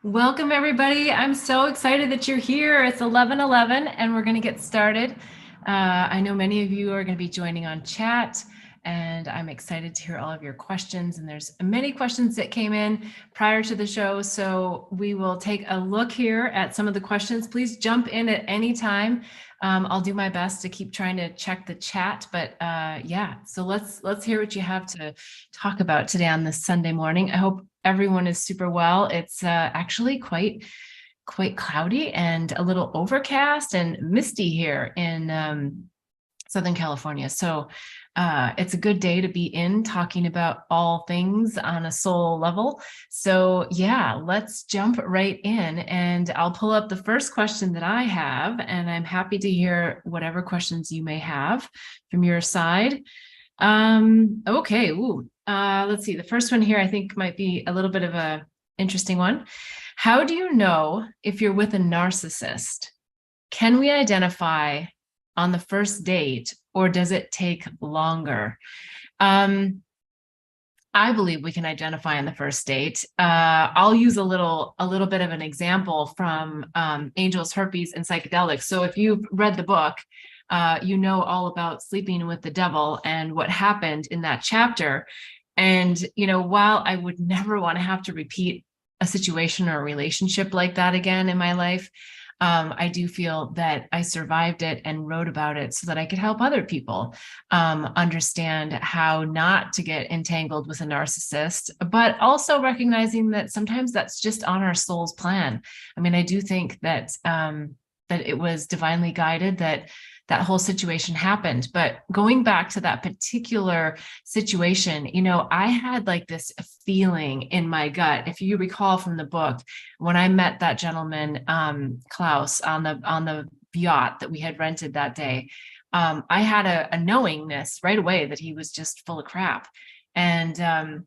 Welcome, everybody. I'm so excited that you're here. It's 11:11, and we're going to get started. I know many of you are going to be joining on chat, and I'm excited to hear all of your questions. And there's many questions that came in prior to the show, so we will take a look here at some of the questions. Please jump in at any time. I'll do my best to keep trying to check the chat, but yeah. So let's hear what you have to talk about today on this Sunday morning. I hope everyone is super well. It's actually quite cloudy and a little overcast and misty here in Southern California. So it's a good day to be in talking about all things on a soul level. So yeah, let's jump right in, and I'll pull up the first question that I have, and I'm happy to hear whatever questions you may have from your side. Okay. Let's see. The first one here I think might be a little bit of a interesting one. How do you know if you're with a narcissist? Can we identify on the first date, or does it take longer? I believe we can identify on the first date. I'll use a little bit of an example from Angels, Herpes, and Psychedelics. So if you've read the book, you know all about sleeping with the devil and what happened in that chapter. And, while I would never want to have to repeat a situation or a relationship like that again in my life, I do feel that I survived it and wrote about it so that I could help other people understand how not to get entangled with a narcissist, but also recognizing that sometimes that's just on our soul's plan. I mean, I do think that that it was divinely guided that whole situation happened. But going back to that particular situation, I had like this feeling in my gut. If you recall from the book, when I met that gentleman, Klaus, on the yacht that we had rented that day, I had a knowingness right away that he was just full of crap. And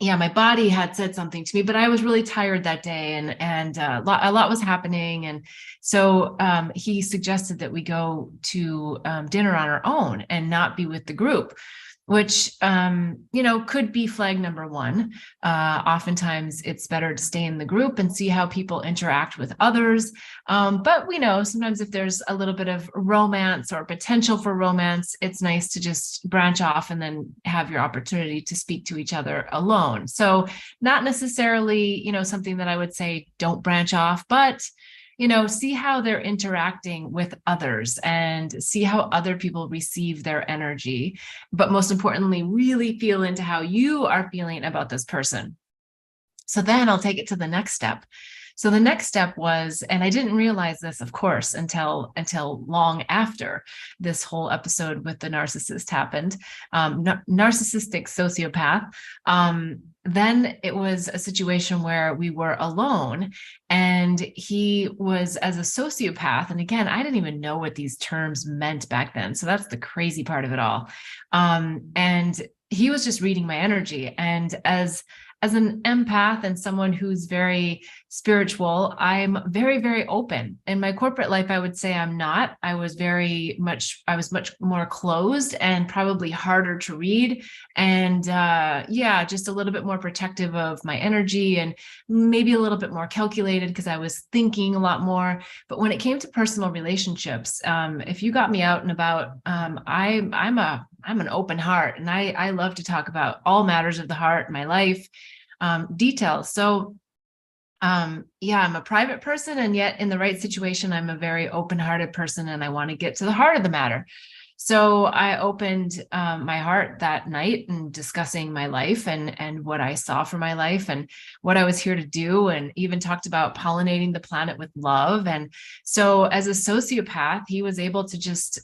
yeah, my body had said something to me, but I was really tired that day, and a lot was happening. And so he suggested that we go to dinner on our own and not be with the group, which, could be flag number one. Oftentimes it's better to stay in the group and see how people interact with others. But we know sometimes if there's a little bit of romance or potential for romance, it's nice to just branch off and then have your opportunity to speak to each other alone. So not necessarily, something that I would say don't branch off, but see how they're interacting with others and see how other people receive their energy. But most importantly, really feel into how you are feeling about this person. So then I'll take it to the next step. So the next step was, and I didn't realize this, of course, until long after this whole episode with the narcissist happened, narcissistic sociopath. Then it was a situation where we were alone, and he was as a sociopath. And again, I didn't even know what these terms meant back then. So that's the crazy part of it all. And he was just reading my energy. And as an empath and someone who's very spiritual, I'm very, very open. In my corporate life, I would say I'm not. I was much more closed and probably harder to read. And just a little bit more protective of my energy and maybe a little bit more calculated because I was thinking a lot more. But when it came to personal relationships, if you got me out and about, I'm an open heart, and I love to talk about all matters of the heart, my life, details. So I'm a private person, and yet in the right situation, I'm a very open-hearted person, and I want to get to the heart of the matter. So I opened my heart that night and discussing my life and what I saw for my life and what I was here to do, and even talked about pollinating the planet with love. And so as a sociopath, he was able to just,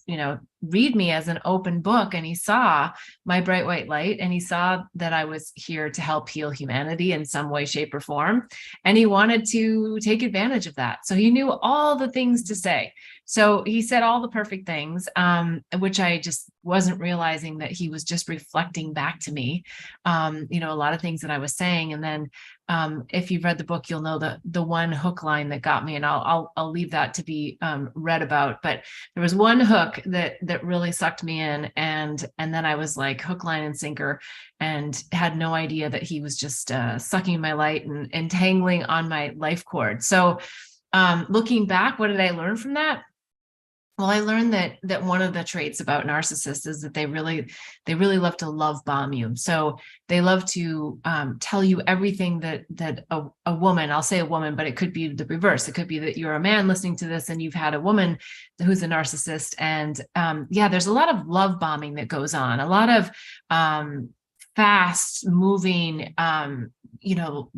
read me as an open book, and he saw my bright white light, and he saw that I was here to help heal humanity in some way, shape, or form. And he wanted to take advantage of that. So he knew all the things to say. So he said all the perfect things, which I just wasn't realizing that he was just reflecting back to me, a lot of things that I was saying. And then if you've read the book, you'll know the one hook line that got me, and I'll leave that to be read about. But there was one hook that that really sucked me in. And then I was like hook, line, and sinker, and had no idea that he was just sucking my light and entangling on my life cord. So looking back, what did I learn from that? Well, I learned that one of the traits about narcissists is that they really love to love bomb you. So they love to tell you everything that a woman, I'll say a woman, but it could be the reverse. It could be that you're a man listening to this and you've had a woman who's a narcissist. And there's a lot of love bombing that goes on, a lot of fast moving,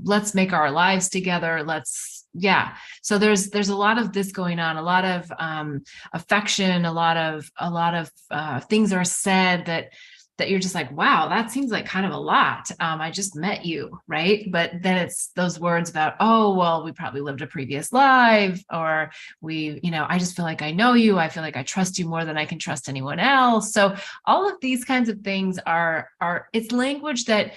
let's make our lives together. So there's a lot of this going on, a lot of affection, a lot of things are said that you're just like, wow, that seems like kind of a lot. I just met you, right? But then it's those words about, oh, well, we probably lived a previous life, or I just feel like I know you. I feel like I trust you more than I can trust anyone else. So all of these kinds of things are it's language that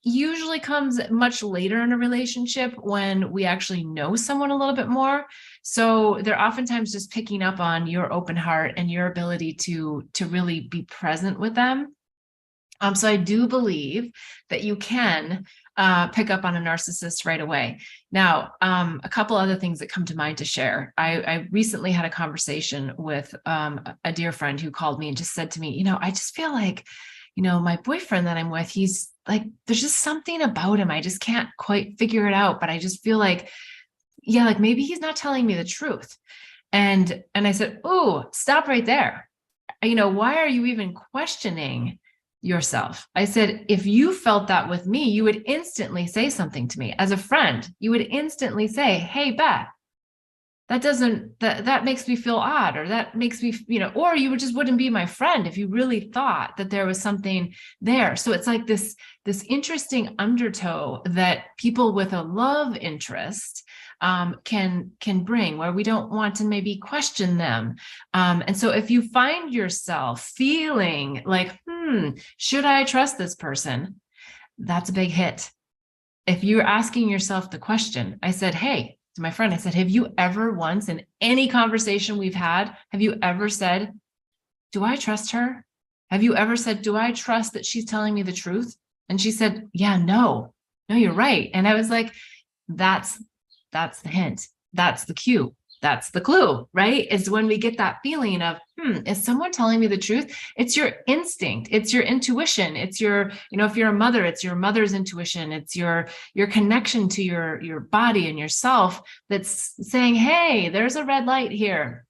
usually comes much later in a relationship when we actually know someone a little bit more. So they're oftentimes just picking up on your open heart and your ability to really be present with them. So I do believe that you can pick up on a narcissist right away. Now, a couple other things that come to mind to share. I recently had a conversation with a dear friend who called me and just said to me, I just feel like, my boyfriend that I'm with, he's like, there's just something about him. I just can't quite figure it out, but I just feel like, like maybe he's not telling me the truth. And I said, oh, stop right there. Why are you even questioning yourself? I said, if you felt that with me, you would instantly say something to me as a friend. You would instantly say, hey, Beth, that makes me feel odd, or that makes me, or you just wouldn't be my friend if you really thought that there was something there. So it's like this interesting undertow that people with a love interest can bring, where we don't want to maybe question them. And so if you find yourself feeling like, should I trust this person? That's a big hit. If you're asking yourself the question, I said, hey, to my friend, I said, have you ever once in any conversation we've had, have you ever said, do I trust her? Have you ever said, do I trust that she's telling me the truth? And she said, yeah, no, you're right. And I was like, that's the hint. That's the cue. That's the clue, right? Is when we get that feeling of, is someone telling me the truth? It's your instinct. It's your intuition. It's your, if you're a mother, it's your mother's intuition. It's your connection to your body and yourself that's saying, hey, there's a red light here.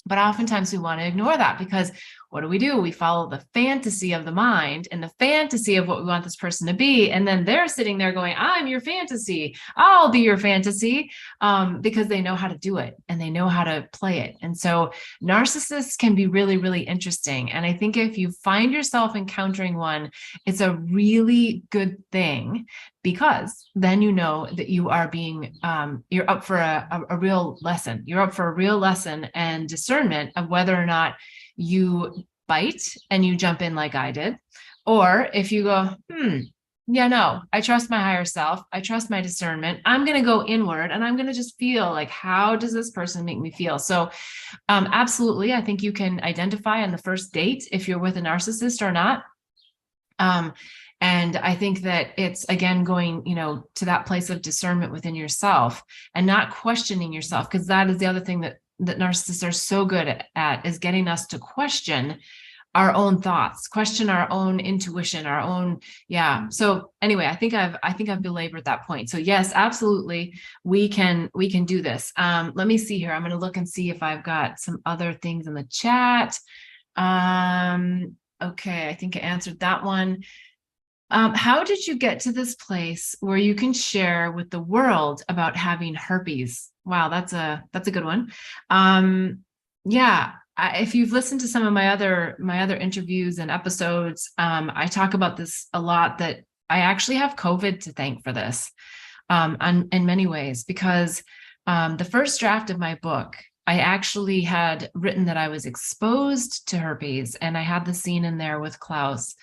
But oftentimes we want to ignore that, because what do? We follow the fantasy of the mind and the fantasy of what we want this person to be. And then they're sitting there going, I'm your fantasy. I'll be your fantasy, because they know how to do it and they know how to play it. And so narcissists can be really, really interesting. And I think if you find yourself encountering one, it's a really good thing, because then you know that you are being, you're up for a real lesson. You're up for a real lesson and discernment of whether or not you bite and you jump in like I did, or if you go, I trust my higher self. I trust my discernment. I'm going to go inward and I'm going to just feel like, how does this person make me feel? So absolutely, I think you can identify on the first date if you're with a narcissist or not. And I think that it's, again, going, to that place of discernment within yourself and not questioning yourself, because that is the other thing that narcissists are so good at, is getting us to question our own thoughts, question our own intuition, our own. Yeah. So anyway, I think I've belabored that point. So yes, absolutely. We can do this. Let me see here. I'm going to look and see if I've got some other things in the chat. Okay. I think I answered that one. How did you get to this place where you can share with the world about having herpes? Wow, that's a good one. If you've listened to some of my other interviews and episodes, I talk about this a lot, that I actually have COVID to thank for this, in many ways, because the first draft of my book, I actually had written that I was exposed to herpes, and I had the scene in there with Klaus.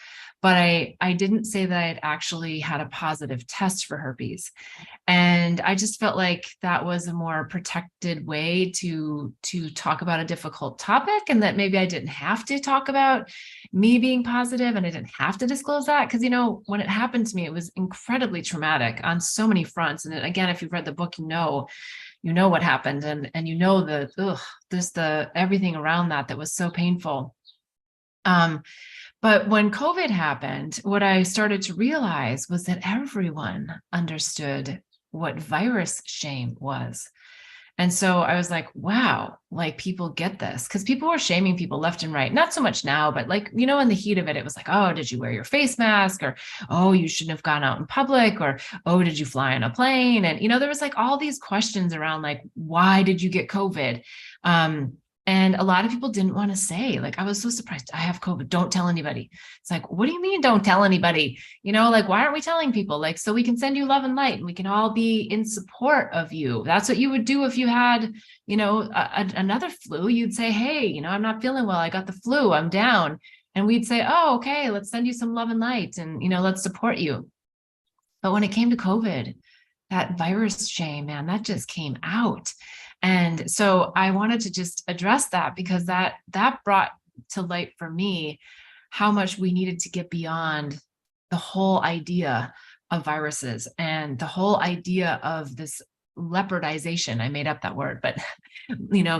but I didn't say that I had actually had a positive test for herpes. And I just felt like that was a more protected way to talk about a difficult topic, and that maybe I didn't have to talk about me being positive and I didn't have to disclose that. Because, when it happened to me, it was incredibly traumatic on so many fronts. And again, if you've read the book, you know what happened, and there's the everything around that was so painful. But when COVID happened, what I started to realize was that everyone understood what virus shame was. And so I was like, wow, like people get this, because people were shaming people left and right. Not so much now, but like, in the heat of it, it was like, oh, did you wear your face mask? Or, oh, you shouldn't have gone out in public. Or, oh, did you fly on a plane? And, there was like all these questions around like, why did you get COVID? And a lot of people didn't want to say, like, I was so surprised. I have COVID. Don't tell anybody. It's like, what do you mean don't tell anybody? Like, why aren't we telling people? Like, so we can send you love and light and we can all be in support of you. That's what you would do if you had, another flu. You'd say, hey, I'm not feeling well. I got the flu. I'm down. And we'd say, oh, okay, let's send you some love and light and, let's support you. But when it came to COVID, that virus shame, man, that just came out. And so I wanted to just address that, because that brought to light for me how much we needed to get beyond the whole idea of viruses and the whole idea of this leopardization. I made up that word, but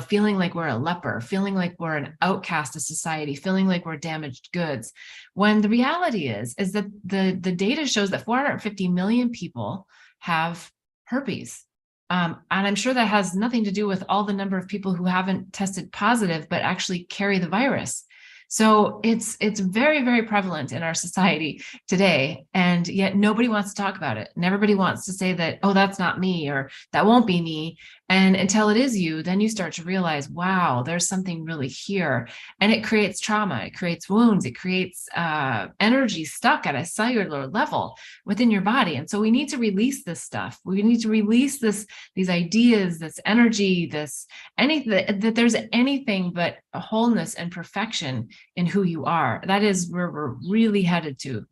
feeling like we're a leper, feeling like we're an outcast of society, feeling like we're damaged goods. When the reality is that the data shows that 450 million people have herpes. And I'm sure that has nothing to do with all the number of people who haven't tested positive, but actually carry the virus. So it's very, very prevalent in our society today. And yet nobody wants to talk about it. And everybody wants to say that, oh, that's not me, or that won't be me. And until it is you, then you start to realize, wow, there's something really here. And it creates trauma, it creates wounds, it creates energy stuck at a cellular level within your body. And so we need to release this stuff. We need to release these ideas, this energy, that there's anything but a wholeness and perfection in who you are. That is where we're really headed to,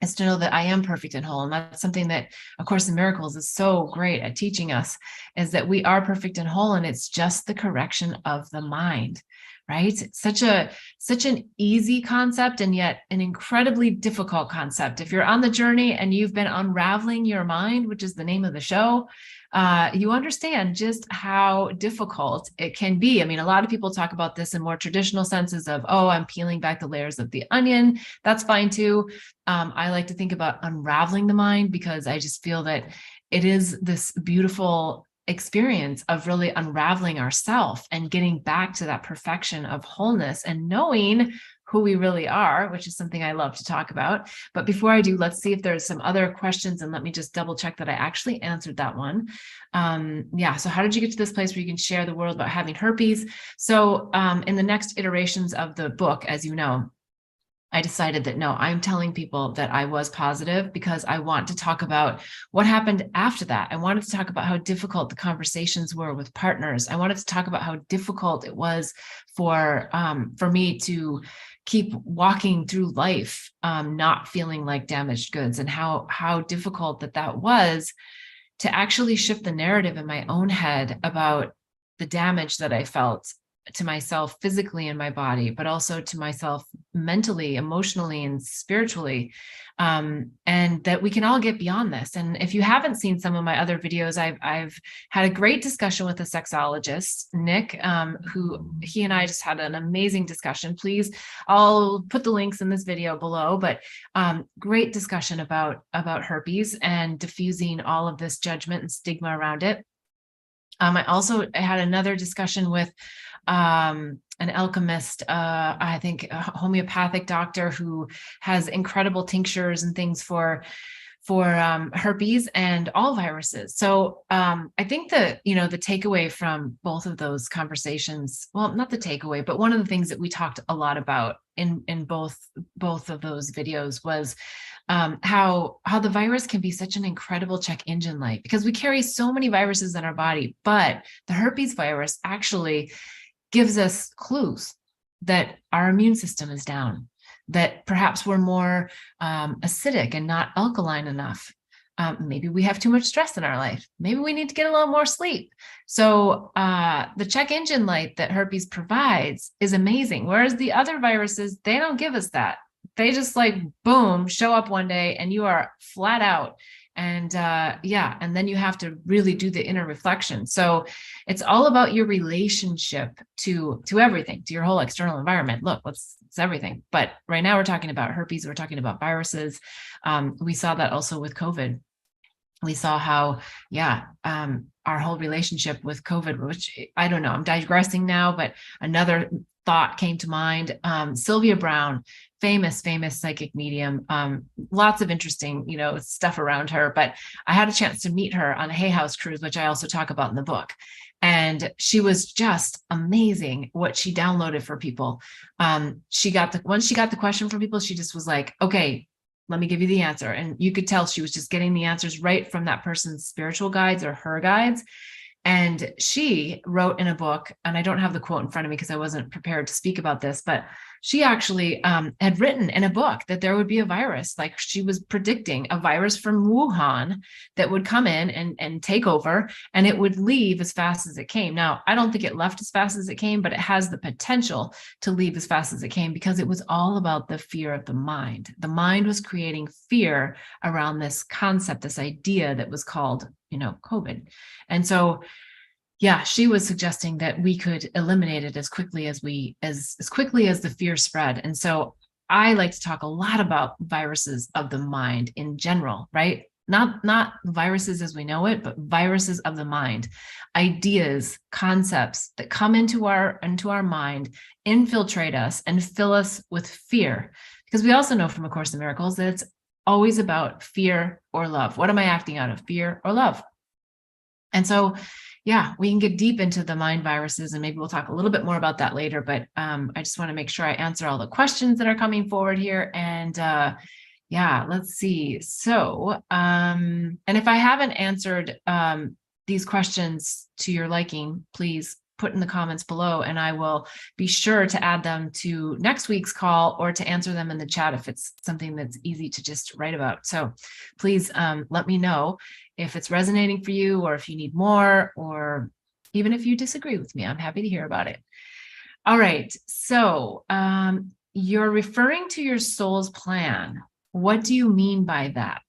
is to know that I am perfect and whole. And that's something that A Course in Miracles is so great at teaching us, is that we are perfect and whole, and it's just the correction of the mind, right? Such an easy concept, and yet an incredibly difficult concept. If you're on the journey and you've been unraveling your mind, which is the name of the show, you understand just how difficult it can be. I mean, a lot of people talk about this in more traditional senses of, oh, I'm peeling back the layers of the onion. That's fine too. I like to think about unraveling the mind, because I just feel that it is this beautiful experience of really unraveling ourselves and getting back to that perfection of wholeness and knowing who we really are, which is something I love to talk about. But before I do, let's see if there's some other questions, and let me just double check that I actually answered that one. So how did you get to this place where you can share the world about having herpes? So in the next iterations of the book, as you know, I decided that no, I'm telling people that I was positive because I want to talk about what happened after that. I wanted to talk about how difficult the conversations were with partners. I wanted to talk about how difficult it was for me to keep walking through life, not feeling like damaged goods, and how difficult that was to actually shift the narrative in my own head about the damage that I felt to myself physically in my body, but also to myself mentally, emotionally, and spiritually. And that we can all get beyond this. And if you haven't seen some of my other videos, I've had a great discussion with a sexologist, Nick, who he and I just had an amazing discussion. Please, I'll put the links in this video below, but great discussion about herpes and diffusing all of this judgment and stigma around it. I also had another discussion with an alchemist, I think a homeopathic doctor who has incredible tinctures and things for herpes and all viruses. So I think that, the takeaway from both of those conversations, well, not the takeaway, but one of the things that we talked a lot about in both of those videos was how the virus can be such an incredible check engine light, because we carry so many viruses in our body, but the herpes virus actually gives us clues that our immune system is down, that perhaps we're more acidic and not alkaline enough. Maybe we have too much stress in our life. Maybe we need to get a little more sleep. So the check engine light that herpes provides is amazing. Whereas the other viruses, they don't give us that. They just like, boom, show up one day and you are flat out. And and then you have to really do the inner reflection. So it's all about your relationship to everything, to your whole external environment. Look, it's everything. But right now we're talking about herpes, we're talking about viruses. We saw that also with COVID. We saw how, our whole relationship with COVID, which I don't know, I'm digressing now, but another thought came to mind. Sylvia Browne, famous psychic medium, lots of interesting, stuff around her, but I had a chance to meet her on a Hay House cruise, which I also talk about in the book. And she was just amazing what she downloaded for people. Once she got the question from people, she just was like, okay, let me give you the answer. And you could tell she was just getting the answers right from that person's spiritual guides or her guides. And she wrote in a book, and I don't have the quote in front of me because I wasn't prepared to speak about this, but she actually had written in a book that there would be a virus. Like she was predicting a virus from Wuhan that would come in and take over, and it would leave as fast as it came. Now, I don't think it left as fast as it came, but it has the potential to leave as fast as it came because it was all about the fear of the mind. The mind was creating fear around this concept, this idea that was called, COVID. And so, she was suggesting that we could eliminate it as quickly as quickly as the fear spread. And so I like to talk a lot about viruses of the mind in general, right? Not viruses as we know it, but viruses of the mind, ideas, concepts that come into our mind, infiltrate us and fill us with fear. Because we also know from A Course in Miracles that it's always about fear or love. What am I acting out of, fear or love? And so, we can get deep into the mind viruses, and maybe we'll talk a little bit more about that later. But I just want to make sure I answer all the questions that are coming forward here. And let's see. So, and if I haven't answered these questions to your liking, please put in the comments below, and I will be sure to add them to next week's call or to answer them in the chat if it's something that's easy to just write about. So please let me know if it's resonating for you, or if you need more, or even if you disagree with me. I'm happy to hear about it. All right. So you're referring to your soul's plan. What do you mean by that?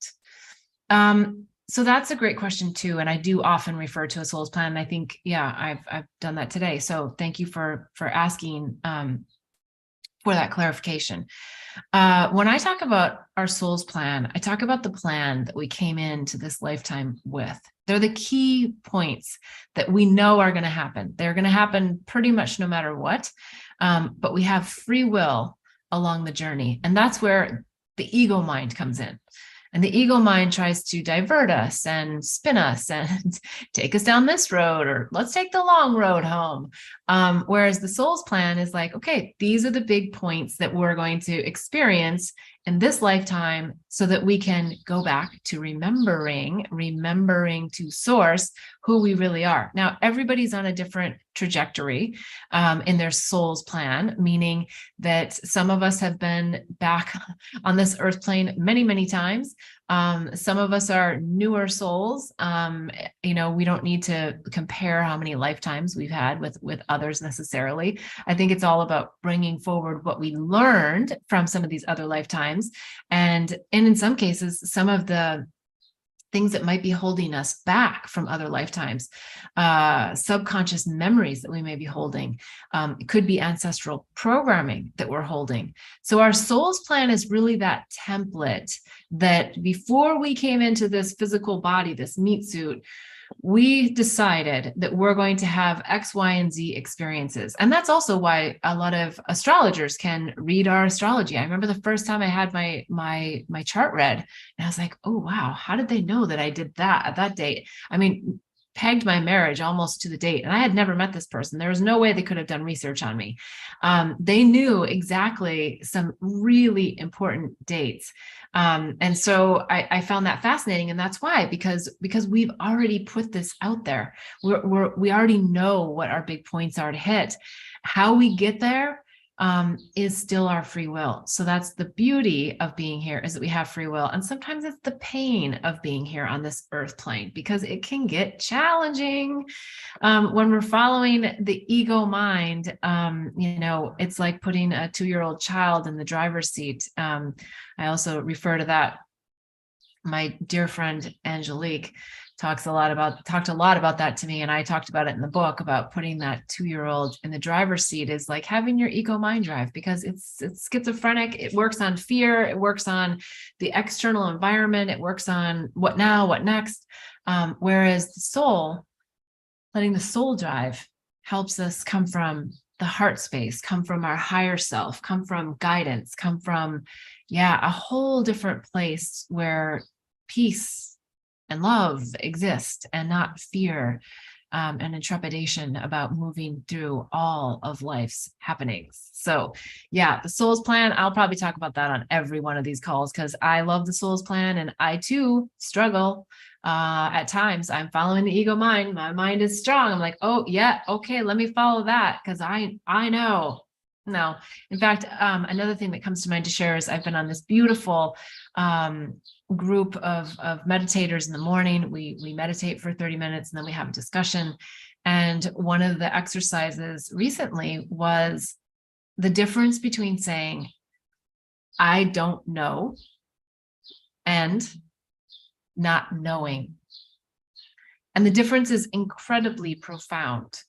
So that's a great question too. And I do often refer to a soul's plan. And I think, I've done that today. So thank you for asking for that clarification. When I talk about our soul's plan, I talk about the plan that we came into this lifetime with. They're the key points that we know are going to happen. They're going to happen pretty much no matter what. But we have free will along the journey. And that's where the ego mind comes in. And the ego mind tries to divert us and spin us and take us down this road, or let's take the long road home. Whereas the soul's plan is like, okay, these are the big points that we're going to experience in this lifetime so that we can go back to remembering to source who we really are. Now, everybody's on a different trajectory in their soul's plan, meaning that some of us have been back on this earth plane many, many times. Some of us are newer souls. We don't need to compare how many lifetimes we've had with others necessarily. I think it's all about bringing forward what we learned from some of these other lifetimes. And in some cases, some of the things that might be holding us back from other lifetimes, subconscious memories that we may be holding. It could be ancestral programming that we're holding. So our soul's plan is really that template that before we came into this physical body, this meat suit, we decided that we're going to have X, Y, and Z experiences. And that's also why a lot of astrologers can read our astrology. I remember the first time I had my chart read, and I was like, oh, wow, how did they know that I did that at that date? I mean, pegged my marriage almost to the date. And I had never met this person. There was no way they could have done research on me. They knew exactly some really important dates. And so I found that fascinating. And that's why, because we've already put this out there. We already know what our big points are to hit. How we get there, is still our free will. So that's the beauty of being here, is that we have free will. And sometimes it's the pain of being here on this earth plane, because it can get challenging. When we're following the ego mind, it's like putting a 2-year-old child in the driver's seat. I also refer to that. My dear friend Angelique talked a lot about that to me, and I talked about it in the book, about putting that 2-year-old in the driver's seat is like having your ego mind drive, because it's schizophrenic. It works on fear, it works on the external environment, it works on what now, what next. Whereas the soul, letting the soul drive, helps us come from the heart space, come from our higher self, come from guidance, come from a whole different place where peace and love exist, and not fear and intrepidation about moving through all of life's happenings. So the soul's plan, I'll probably talk about that on every one of these calls, because I love the soul's plan, and I too struggle. At times I'm following the ego mind. My mind is strong. I'm like, oh yeah, okay, let me follow that, because I know. No, in fact, another thing that comes to mind to share is I've been on this beautiful group of meditators in the morning. We meditate for 30 minutes, and then we have a discussion. And one of the exercises recently was the difference between saying, I don't know, and not knowing. And the difference is incredibly profound,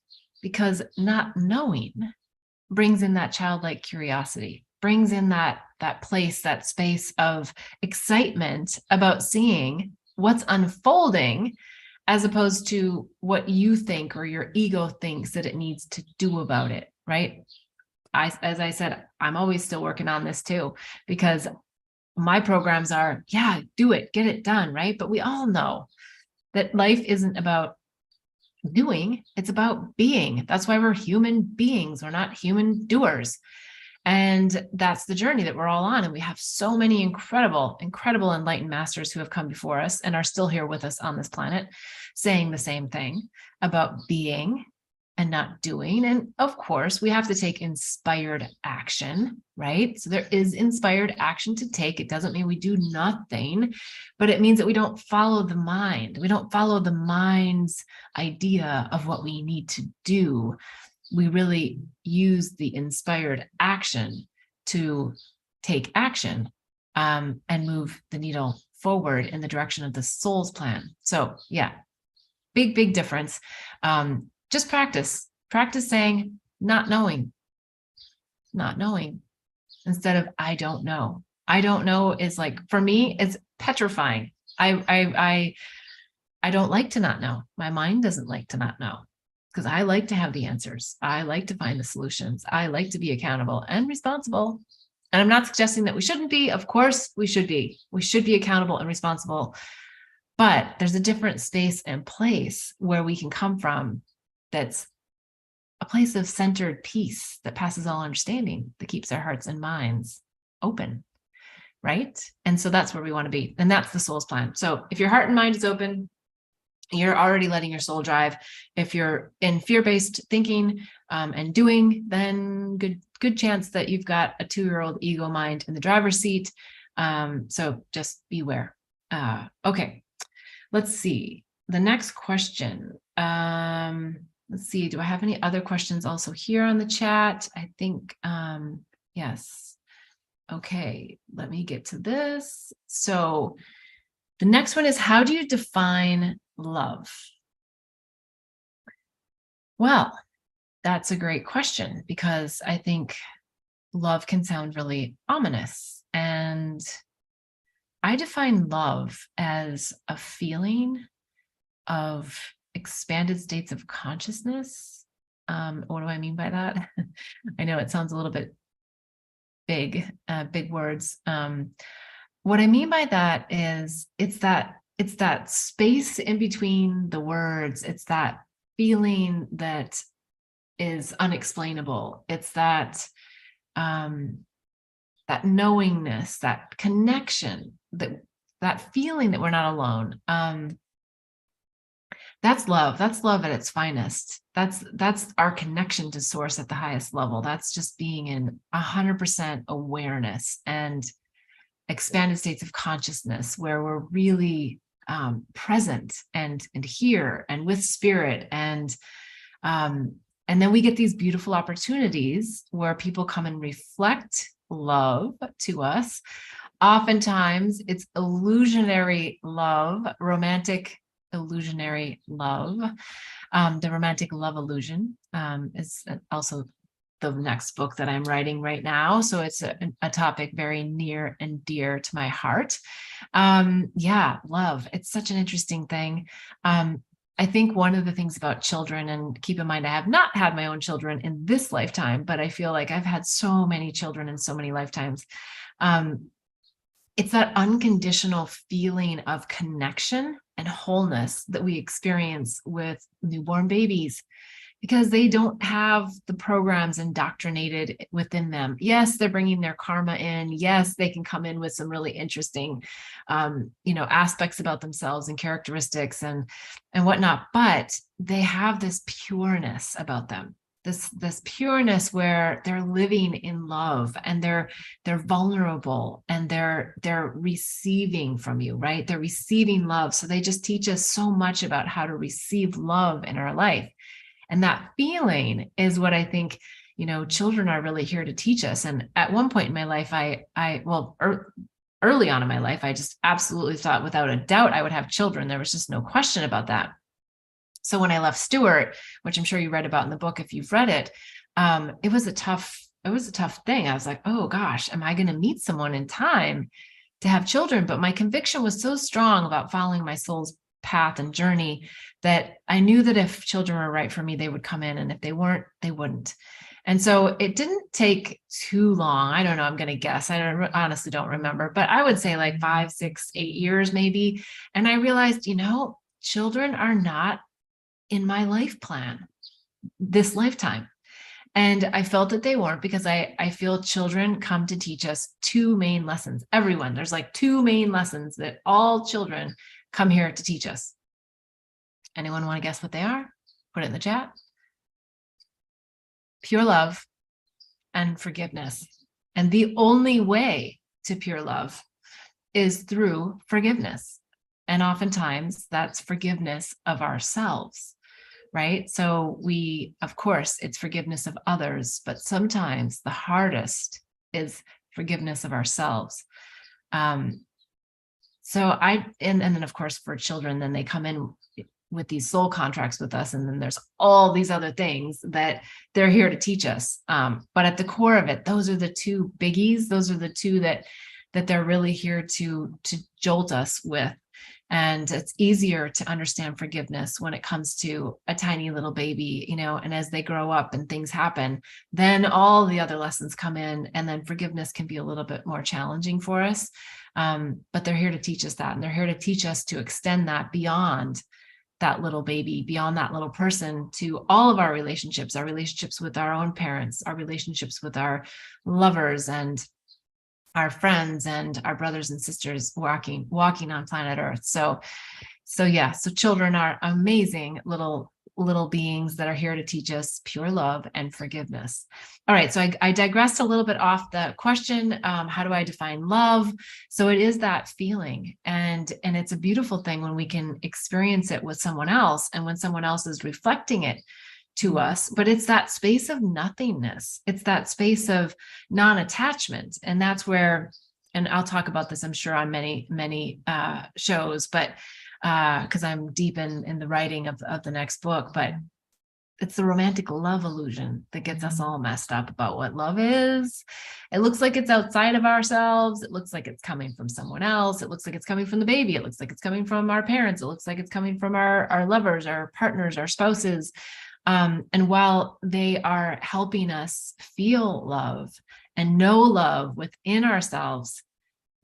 because not knowing brings in that childlike curiosity, brings in that place, that space of excitement about seeing what's unfolding, as opposed to what you think or your ego thinks that it needs to do about it, right? As I said, I'm always still working on this too, because my programs are, do it, get it done, right? But we all know that life isn't about doing, it's about being. That's why we're human beings. We're not human doers. And that's the journey that we're all on. And we have so many incredible enlightened masters who have come before us and are still here with us on this planet, saying the same thing about being and not doing. And of course, we have to take inspired action, right? So there is inspired action to take. It doesn't mean we do nothing, but it means that we don't follow the mind. We don't follow the mind's idea of what we need to do. We really use the inspired action to take action and move the needle forward in the direction of the soul's plan. So big difference. Just practice saying not knowing, instead of I don't know. I don't know is like, for me, it's petrifying. I don't like to not know. My mind doesn't like to not know, because I like to have the answers. I like to find the solutions. I like to be accountable and responsible. And I'm not suggesting that we shouldn't be. Of course, we should be. We should be accountable and responsible. But there's a different space and place where we can come from, that's a place of centered peace that passes all understanding, that keeps our hearts and minds open, right? And so that's where we want to be. And that's the soul's plan. So if your heart and mind is open, you're already letting your soul drive. If you're in fear-based thinking and doing, then good chance that you've got a 2-year-old ego mind in the driver's seat. So just beware. Okay, let's see. The next question. Let's see, do I have any other questions also here on the chat? I think, yes. Okay, let me get to this. So the next one is, how do you define love? Well, that's a great question, because I think love can sound really ominous. And I define love as a feeling of expanded states of consciousness. What do I mean by that? I know it sounds a little bit big words. What I mean by that is it's that space in between the words. It's that feeling that is unexplainable. It's that knowingness, that connection, that feeling that we're not alone. That's love. That's love at its finest. That's our connection to source at the highest level. That's just being in 100% awareness and expanded states of consciousness where we're really present and here and with spirit. And then we get these beautiful opportunities where people come and reflect love to us. Oftentimes it's illusionary love, romantic illusionary love. The romantic love illusion is also the next book that I'm writing right now. So it's a topic very near and dear to my heart. Yeah, love. It's such an interesting thing. I think one of the things about children, and keep in mind, I have not had my own children in this lifetime, but I feel like I've had so many children in so many lifetimes. It's that unconditional feeling of connection and wholeness that we experience with newborn babies, because they don't have the programs indoctrinated within them. Yes, they're bringing their karma in. Yes, they can come in with some really interesting, aspects about themselves and characteristics and whatnot, but they have this pureness about them. This pureness where they're living in love and they're vulnerable and they're receiving from you, right? They're receiving love. So they just teach us so much about how to receive love in our life. And that feeling is what I think, children are really here to teach us. And at one point in my life, early on in my life, I just absolutely thought without a doubt I would have children. There was just no question about that. So when I left Stewart, which I'm sure you read about in the book, if you've read it, it was a tough thing. I was like, oh gosh, am I going to meet someone in time to have children? But my conviction was so strong about following my soul's path and journey that I knew that if children were right for me, they would come in. And if they weren't, they wouldn't. And so it didn't take too long. I don't know. I'm going to guess. I honestly don't remember, but I would say like 5, 6, 8 years maybe. And I realized, children are not in my life plan this lifetime. And I felt that they weren't, because I feel children come to teach us 2 main lessons. Everyone, there's like 2 main lessons that all children come here to teach us. Anyone want to guess what they are? Put it in the chat. Pure love and forgiveness. And the only way to pure love is through forgiveness. And oftentimes that's forgiveness of ourselves, right? So of course, it's forgiveness of others, but sometimes the hardest is forgiveness of ourselves. And then of course for children, then they come in with these soul contracts with us. And then there's all these other things that they're here to teach us. But at the core of it, those are the 2 biggies. Those are the 2 that they're really here to jolt us with. And it's easier to understand forgiveness when it comes to a tiny little baby, and as they grow up and things happen, then all the other lessons come in, and then forgiveness can be a little bit more challenging for us. But they're here to teach us that. And they're here to teach us to extend that beyond that little baby, beyond that little person, to all of our relationships with our own parents, our relationships with our lovers and our friends and our brothers and sisters walking on planet Earth. So children are amazing little beings that are here to teach us pure love and forgiveness. All right, so I digressed a little bit off the question. How do I define love? So it is that feeling, and it's a beautiful thing when we can experience it with someone else, and when someone else is reflecting it to us. But it's that space of nothingness. It's that space of non-attachment, and that's where, and I'll talk about this, I'm sure, on many shows, but because I'm deep in the writing of the next book. But it's the romantic love illusion that gets us all messed up about what love is. It looks like it's outside of ourselves. It looks like it's coming from someone else. It looks like it's coming from the baby. It looks like it's coming from our parents. It looks like it's coming from our lovers, our partners, our spouses. And while they are helping us feel love and know love within ourselves,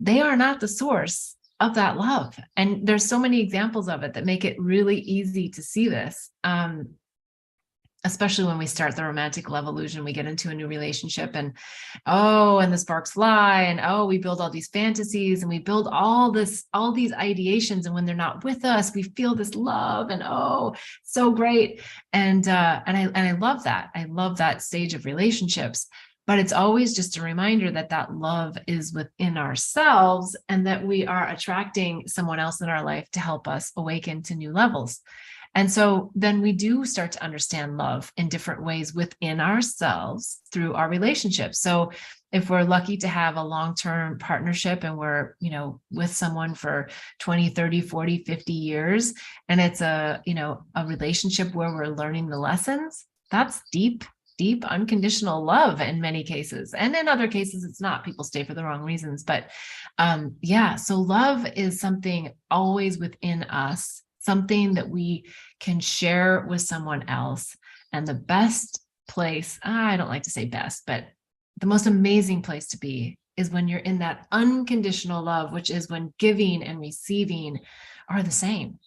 they are not the source of that love. And there's so many examples of it that make it really easy to see this. especially when we start the romantic love illusion, we get into a new relationship and, oh, and the sparks fly, and oh, we build all these fantasies and we build all these ideations. And when they're not with us, we feel this love and, oh, so great. And I love that. I love that stage of relationships. But it's always just a reminder that that love is within ourselves and that we are attracting someone else in our life to help us awaken to new levels. And so then we do start to understand love in different ways within ourselves through our relationships. So if we're lucky to have a long-term partnership and we're, with someone for 20, 30, 40, 50 years, and it's a relationship where we're learning the lessons, that's deep unconditional love in many cases. And in other cases, it's not. People stay for the wrong reasons. But so love is something always within us, something that we can share with someone else. And the best place, I don't like to say best, but the most amazing place to be is when you're in that unconditional love, which is when giving and receiving are the same.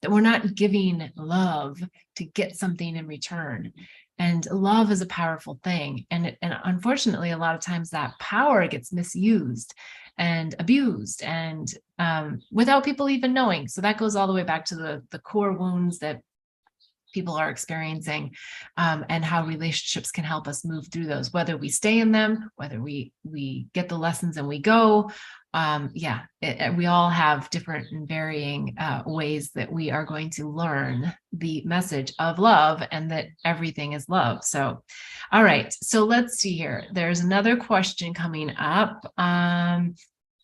That we're not giving love to get something in return. And love is a powerful thing. And unfortunately, a lot of times that power gets misused and abused and without people even knowing. So that goes all the way back to the core wounds that people are experiencing, and how relationships can help us move through those, whether we stay in them, whether we get the lessons and we go. We all have different and varying ways that we are going to learn the message of love and that everything is love. So, all right. So let's see here. There's another question coming up.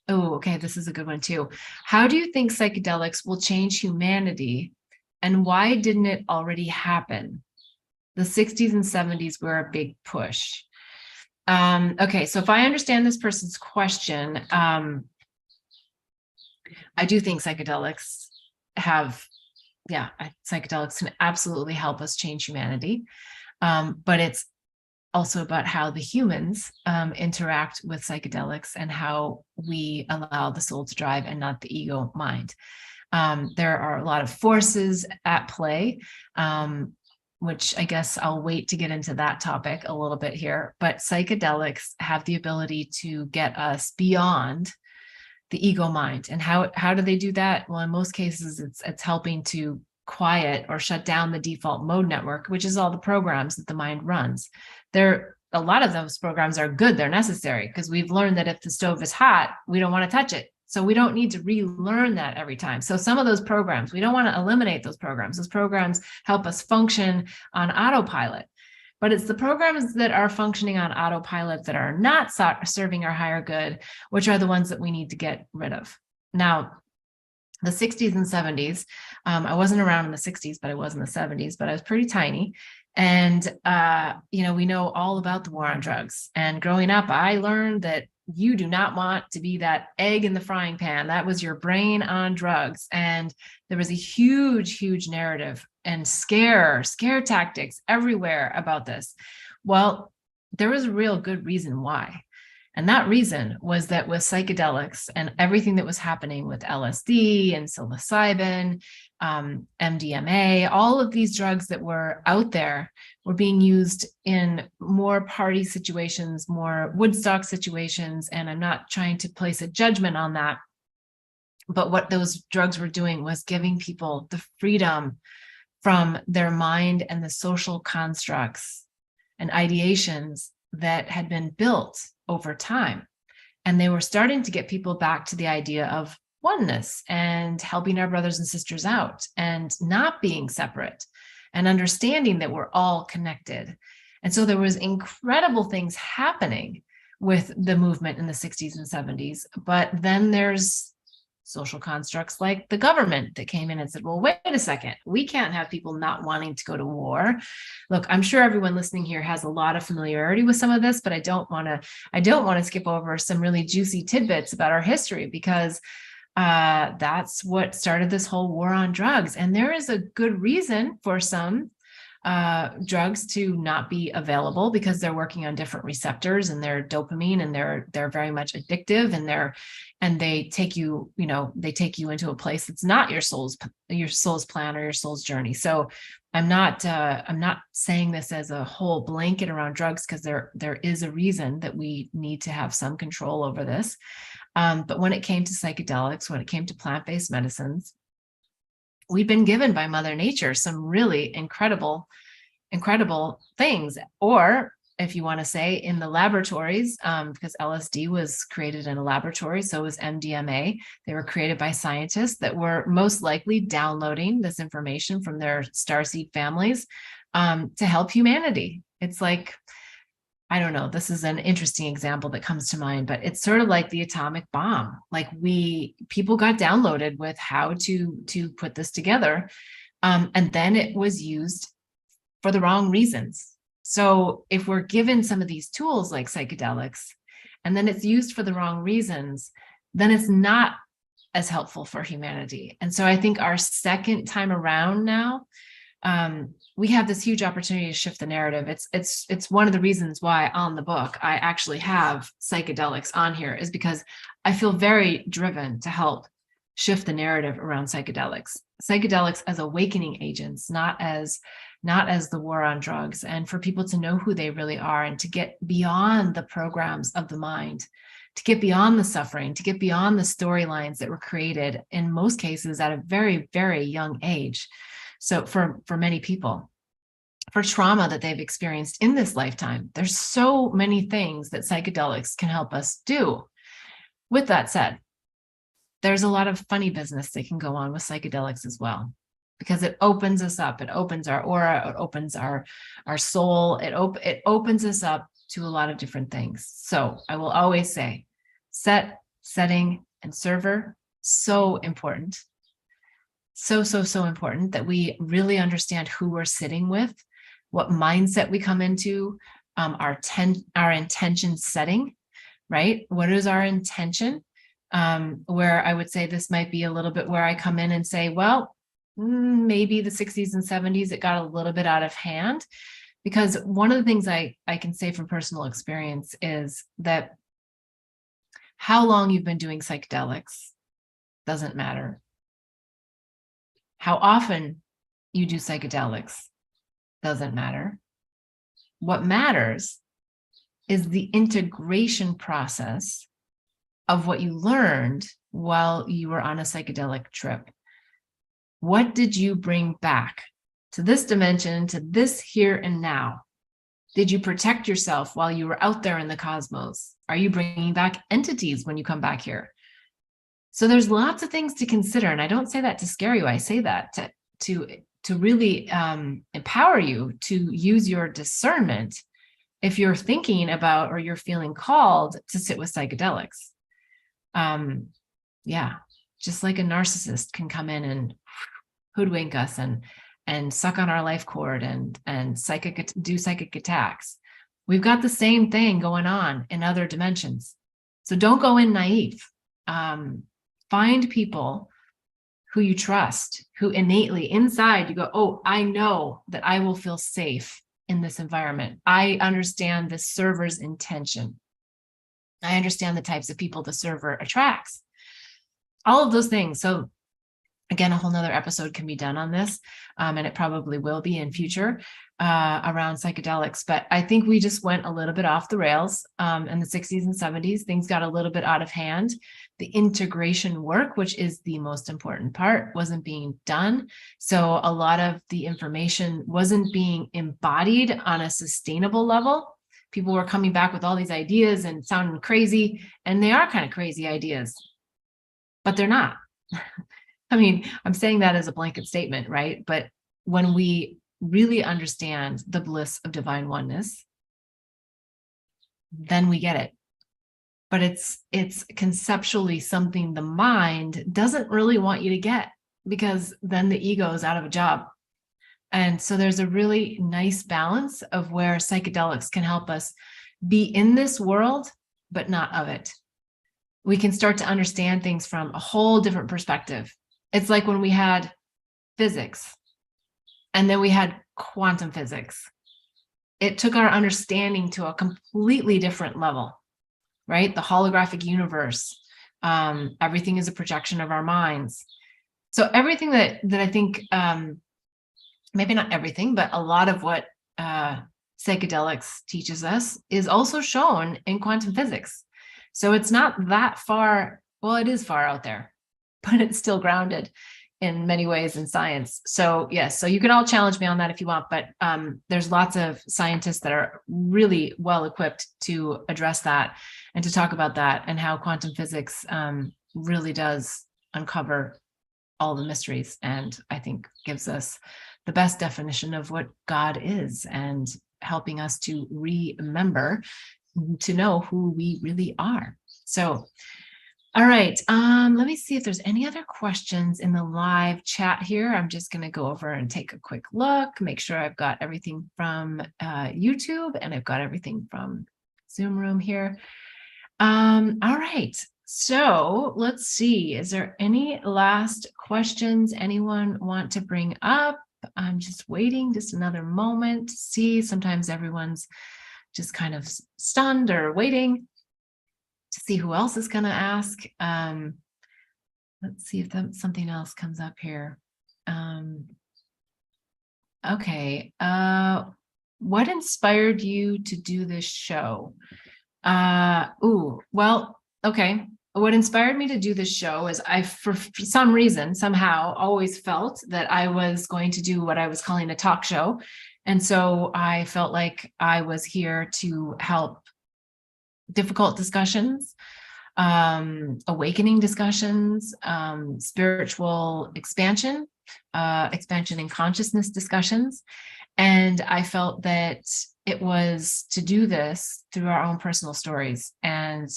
Okay. This is a good one too. How do you think psychedelics will change humanity, and why didn't it already happen? The 60s and 70s were a big push. Okay, so if I understand this person's question, I do think psychedelics can absolutely help us change humanity. But it's also about how the humans interact with psychedelics and how we allow the soul to drive and not the ego mind. There are a lot of forces at play, which I guess I'll wait to get into that topic a little bit here. But psychedelics have the ability to get us beyond the ego mind. And how do they do that? Well, in most cases, it's helping to quiet or shut down the default mode network, which is all the programs that the mind runs. A lot of those programs are good. They're necessary because we've learned that if the stove is hot, we don't want to touch it. So we don't need to relearn that every time. So some of those programs, we don't want to eliminate those programs. Those programs help us function on autopilot. But it's the programs that are functioning on autopilot that are not serving our higher good, which are the ones that we need to get rid of. Now, the 60s and 70s, I wasn't around in the 60s, but I was in the 70s, but I was pretty tiny. And, we know all about the war on drugs. And growing up, I learned that you do not want to be that egg in the frying pan. That was your brain on drugs. And there was a huge narrative and scare tactics everywhere about this. Well, there was a real good reason why. And that reason was that with psychedelics and everything that was happening with LSD and psilocybin, MDMA, all of these drugs that were out there were being used in more party situations, more Woodstock situations. And I'm not trying to place a judgment on that. But what those drugs were doing was giving people the freedom from their mind and the social constructs and ideations that had been built over time. And they were starting to get people back to the idea of oneness and helping our brothers and sisters out and not being separate and understanding that we're all connected. And so there was incredible things happening with the movement in the 60s and 70s. But then there's social constructs like the government that came in and said, well, wait a second, we can't have people not wanting to go to war. Look, I'm sure everyone listening here has a lot of familiarity with some of this, but I don't want to skip over some really juicy tidbits about our history, because that's what started this whole war on drugs. And there is a good reason for some drugs to not be available because they're working on different receptors and they're dopamine and they're very much addictive and they take you, they take you into a place that's not your soul's plan or your soul's journey. So I'm not saying this as a whole blanket around drugs, because there is a reason that we need to have some control over this. But when it came to psychedelics, when it came to plant-based medicines, we've been given by Mother Nature some really incredible things. Or if you want to say in the laboratories, because LSD was created in a laboratory, so was MDMA. They were created by scientists that were most likely downloading this information from their starseed families to help humanity. It's like, I don't know, this is an interesting example that comes to mind, but it's sort of like the atomic bomb. Like people got downloaded with how to put this together. And then it was used for the wrong reasons. So if we're given some of these tools like psychedelics, and then it's used for the wrong reasons, then it's not as helpful for humanity. And so I think our second time around now, we have this huge opportunity to shift the narrative. It's one of the reasons why on the book I actually have psychedelics on here, is because I feel very driven to help shift the narrative around psychedelics as awakening agents, not as the war on drugs, and for people to know who they really are and to get beyond the programs of the mind, to get beyond the suffering, to get beyond the storylines that were created in most cases at a very, very young age. So for many people, for trauma that they've experienced in this lifetime, there's so many things that psychedelics can help us do. With that said, there's a lot of funny business that can go on with psychedelics as well, because it opens us up. It opens our aura. It opens our soul. It opens us up to a lot of different things. So I will always say, setting, and server, so important. So important that we really understand who we're sitting with, what mindset we come into, our intention setting, right? What is our intention? Where I would say this might be a little bit where I come in and say, well, maybe the 60s and 70s, it got a little bit out of hand. Because one of the things I can say from personal experience is that how long you've been doing psychedelics doesn't matter. How often you do psychedelics doesn't matter. What matters is the integration process of what you learned while you were on a psychedelic trip. What did you bring back to this dimension, to this here and now? Did you protect yourself while you were out there in the cosmos? Are you bringing back entities when you come back here? So there's lots of things to consider. And I don't say that to scare you. I say that to really empower you to use your discernment if you're thinking about or you're feeling called to sit with psychedelics. Just like a narcissist can come in and hoodwink us and suck on our life cord and do psychic attacks. We've got the same thing going on in other dimensions. So don't go in naive. Find people who you trust, who innately inside you go, oh, I know that I will feel safe in this environment. I understand the server's intention. I understand the types of people the server attracts. All of those things. So again, a whole nother episode can be done on this, and it probably will be in future around psychedelics. But I think we just went a little bit off the rails in the 60s and 70s. Things got a little bit out of hand. The integration work, which is the most important part, wasn't being done. So a lot of the information wasn't being embodied on a sustainable level. People were coming back with all these ideas and sounding crazy, and they are kind of crazy ideas, but they're not. I mean, I'm saying that as a blanket statement, right? But when we really understand the bliss of divine oneness, then we get it. But it's conceptually something the mind doesn't really want you to get, because then the ego is out of a job. And so there's a really nice balance of where psychedelics can help us be in this world, but not of it. We can start to understand things from a whole different perspective. It's like when we had physics and then we had quantum physics. It took our understanding to a completely different level, right? The holographic universe. Everything is a projection of our minds. So everything that I think, maybe not everything, but a lot of what psychedelics teaches us is also shown in quantum physics. So it's not that far, well, it is far out there, but it's still grounded in many ways in science. So yes, so you can all challenge me on that if you want, but there's lots of scientists that are really well equipped to address that and to talk about that and how quantum physics really does uncover all the mysteries, and I think gives us the best definition of what God is, and helping us to remember to know who we really are. So all right, let me see if there's any other questions in the live chat here. I'm just going to go over and take a quick look, make sure I've got everything from YouTube and I've got everything from Zoom room here. All right, so let's see. Is there any last questions anyone want to bring up? I'm just waiting just another moment to see. Sometimes everyone's just kind of stunned or waiting to see who else is going to ask. Let's see if something else comes up here. Okay. What inspired you to do this show? Well, okay. What inspired me to do this show is I, for some reason, somehow always felt that I was going to do what I was calling a talk show. And so I felt like I was here to help difficult discussions, awakening discussions, spiritual expansion in consciousness discussions. And I felt that it was to do this through our own personal stories and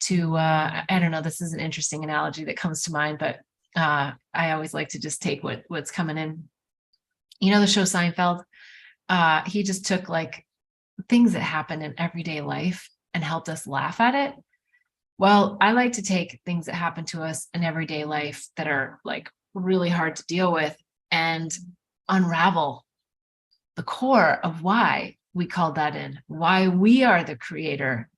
to, I don't know, this is an interesting analogy that comes to mind, but I always like to just take what's coming in. You know, the show Seinfeld, he just took like things that happen in everyday life and helped us laugh at it. Well, I like to take things that happen to us in everyday life that are like really hard to deal with and unravel the core of why we called that in, why we are the creator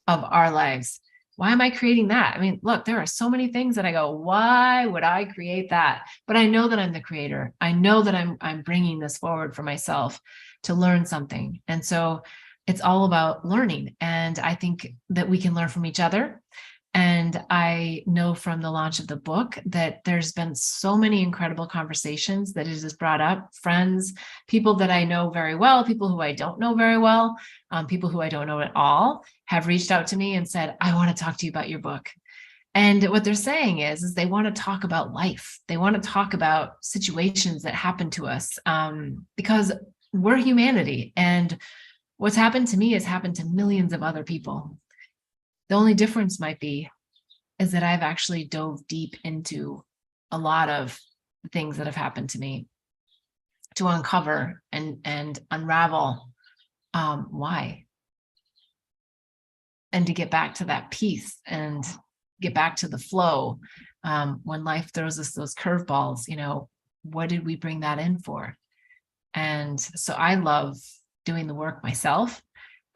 of our lives. Why am I creating that? I mean, look, there are so many things that I go, why would I create that? But I know that I'm the creator. I know that I'm bringing this forward for myself to learn something. And so it's all about learning. And I think that we can learn from each other. And I know from the launch of the book that there's been so many incredible conversations that it has brought up. Friends, people that I know very well, people who I don't know very well, people who I don't know at all have reached out to me and said, I want to talk to you about your book. And what they're saying is they want to talk about life. They want to talk about situations that happen to us because we're humanity. And what's happened to me has happened to millions of other people. The only difference might be is that I've actually dove deep into a lot of the things that have happened to me to uncover and unravel why, and to get back to that peace and get back to the flow. When life throws us those curveballs, you know, what did we bring that in for? And so I love doing the work myself.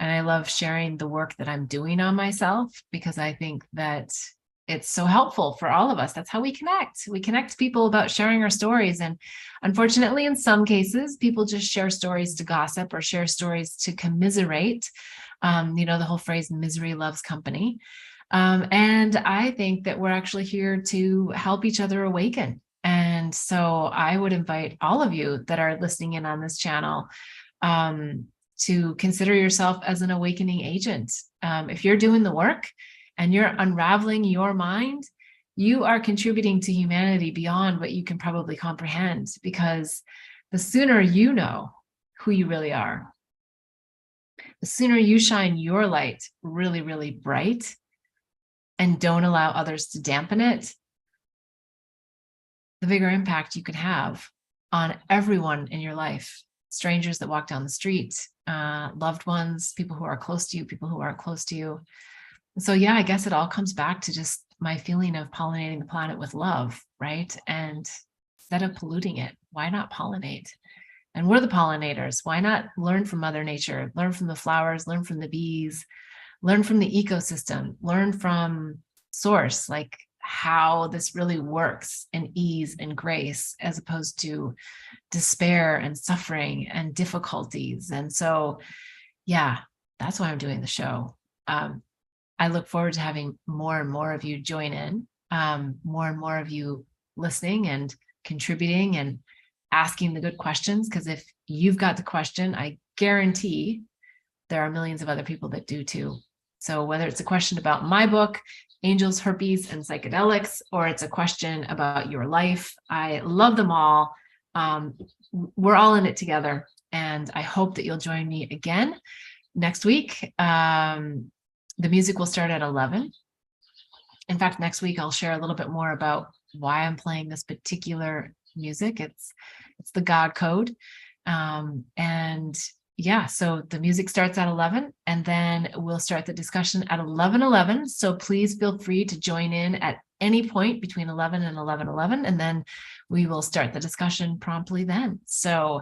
And I love sharing the work that I'm doing on myself because I think that it's so helpful for all of us. That's how we connect. We connect people about sharing our stories. And unfortunately, in some cases, people just share stories to gossip or share stories to commiserate. You know, the whole phrase, misery loves company. And I think that we're actually here to help each other awaken. And so I would invite all of you that are listening in on this channel to consider yourself as an awakening agent. If you're doing the work and you're unraveling your mind, you are contributing to humanity beyond what you can probably comprehend, because the sooner you know who you really are, the sooner you shine your light really, really bright and don't allow others to dampen it, the bigger impact you can have on everyone in your life. Strangers that walk down the street, loved ones, people who are close to you, people who aren't close to you. So yeah, I guess it all comes back to just my feeling of pollinating the planet with love, right? And instead of polluting it, why not pollinate? And we're the pollinators. Why not learn from Mother Nature, learn from the flowers, learn from the bees, learn from the ecosystem, learn from source, like how this really works in ease and grace, as opposed to despair and suffering and difficulties. And so, yeah, that's why I'm doing the show. I look forward to having more and more of you join in, more and more of you listening and contributing and asking the good questions. Because if you've got the question, I guarantee there are millions of other people that do too. So whether it's a question about my book, Angels, Herpes, and Psychedelics, or it's a question about your life, I love them all. We're all in it together. And I hope that you'll join me again next week. The music will start at 11. In fact, next week, I'll share a little bit more about why I'm playing this particular music. It's the God code. And yeah, so the music starts at 11, and then we'll start the discussion at 11:11. So please feel free to join in at any point between 11 and 11:11, and then we will start the discussion promptly then. So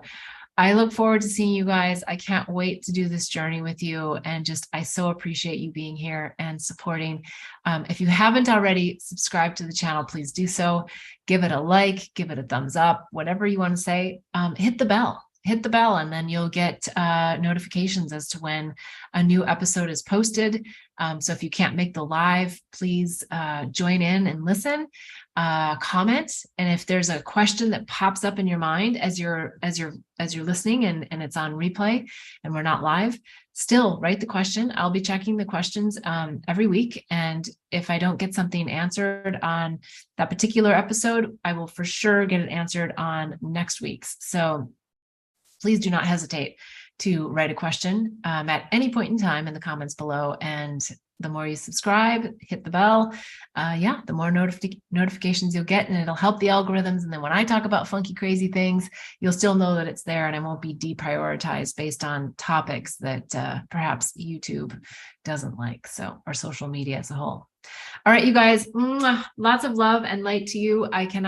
I look forward to seeing you guys. I can't wait to do this journey with you. And just, I so appreciate you being here and supporting. If you haven't already subscribed to the channel, please do so. Give it a like, give it a thumbs up, whatever you want to say. Hit the bell, and then you'll get notifications as to when a new episode is posted. So if you can't make the live, please join in and listen. Comment, and if there's a question that pops up in your mind as you're listening and it's on replay and we're not live, still write the question. I'll be checking the questions every week, and if I don't get something answered on that particular episode, I will for sure get it answered on next week's. So please do not hesitate to write a question at any point in time in the comments below. And the more you subscribe, hit the bell, the more notifications you'll get, and it'll help the algorithms. And then when I talk about funky, crazy things, you'll still know that it's there, and I won't be deprioritized based on topics that perhaps YouTube doesn't like, so, or social media as a whole. All right, you guys, lots of love and light to you. I cannot